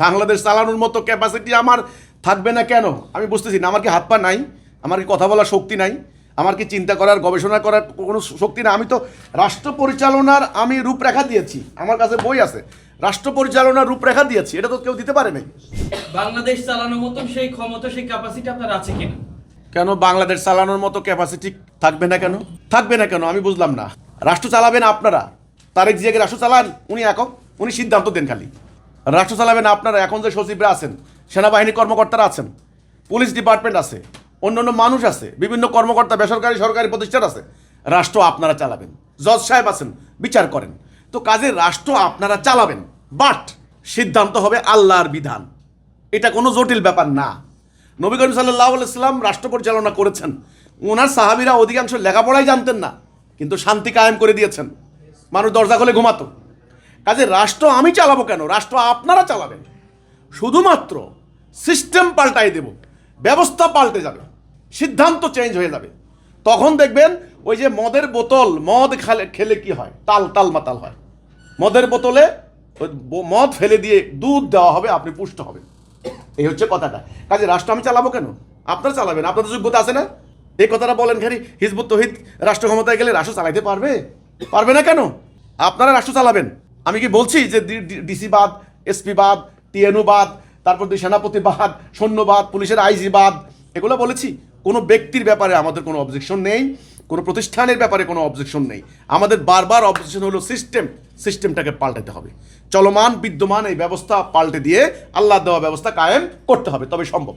বাংলাদেশ চালানোর মতো ক্যাপাসিটি আমার থাকবে না কেন আমি বুঝতেছি না। আমার কি হাত পা নাই? আমার কি কথা বলার শক্তি নাই? আমার কি চিন্তা করার গবেষণা করার কোনো শক্তি না? আমি তো রাষ্ট্র পরিচালনার আমি রূপরেখা দিয়েছি, আমার কাছে বই আছে, রাষ্ট্র পরিচালনার রূপরেখা দিয়েছি, এটা তো কেউ দিতে পারে নাই। বাংলাদেশ চালানোর মতো সেই ক্ষমতা সেই ক্যাপাসিটি আপনার আছে কিনা? কেন বাংলাদেশ চালানোর মতো ক্যাপাসিটি থাকবে না কেন? থাকবে না কেন আমি বুঝলাম না। রাষ্ট্র চালাবেন আপনারা, তারেক জিয়াকে রাষ্ট্র চালান, উনি একক, উনি সিদ্ধান্ত দেন খালি। রাষ্ট্র চালাবেন আপনারা, এখন যে সচিবরা আছেন, সেনাবাহিনী কর্মকর্তারা আছেন, পুলিশ ডিপার্টমেন্ট আছে, অন্যান্য মানুষ আছে, বিভিন্ন কর্মকর্তা, বেসরকারি সরকারি প্রতিষ্ঠান আছে, রাষ্ট্র আপনারা চালাবেন। জজ সাহেব আছেন, বিচার করেন। তো কাজে রাষ্ট্র আপনারা চালাবেন, বাট সিদ্ধান্ত হবে আল্লাহর বিধান। এটা কোনো জটিল ব্যাপার না। নবী করিম সাল্লাল্লাহু আলাইহি সাল্লাম রাষ্ট্র পরিচালনা করেছেন, ওনার সাহাবীরা অধিকাংশ লেখাপড়াই জানতেন না, কিন্তু শান্তি কায়েম করে দিয়েছেন, মানুষ দরজা খুলে ঘুমাতো। কাজে রাষ্ট্র আমি চালাবো কেন? রাষ্ট্র আপনারা চালাবেন। শুধুমাত্র সিস্টেম পাল্টাই দেব, ব্যবস্থা পাল্টে যাবে, সিদ্ধান্ত চেঞ্জ হয়ে যাবে। তখন দেখবেন ওই যে মদের বোতল, মদ খেলে কি হয়, টাল মাতাল হয়। মদের বোতলে মদ ফেলে দিয়ে দুধ দেওয়া হবে, আপনি পুষ্ট হবেন। এই হচ্ছে কথাটা। কাজে রাষ্ট্র আমি চালাবো কেন? আপনারা চালাবেন, আপনাদের যোগ্যতা আছে না? এই কথাটা বলেন খালি হিজবুত তৌহিদ রাষ্ট্র ক্ষমতায় গেলে রাষ্ট্র চালাইতে পারবে? পারবে না কেন? আপনারা রাষ্ট্র চালাবেন। আমি কি বলছি যে ডিসি বাদ, এসপি বাদ, টিএনও বাদ, তারপর সেনাপতি বাদ, সৈন্যবাদ, পুলিশের আইজি বাদ, এগুলো বলেছি? কোনো ব্যক্তির ব্যাপারে আমাদের কোনো অবজেকশন নেই, কোনো প্রতিষ্ঠানের ব্যাপারে কোনো অবজেকশন নেই। আমাদের বারবার অবজেকশন হলো সিস্টেমটাকে পাল্টাতে হবে। চলমান বিদ্যমান এই ব্যবস্থা পাল্টে দিয়ে আল্লাহ দেওয়া ব্যবস্থা কায়েম করতে হবে, তবে সম্ভব।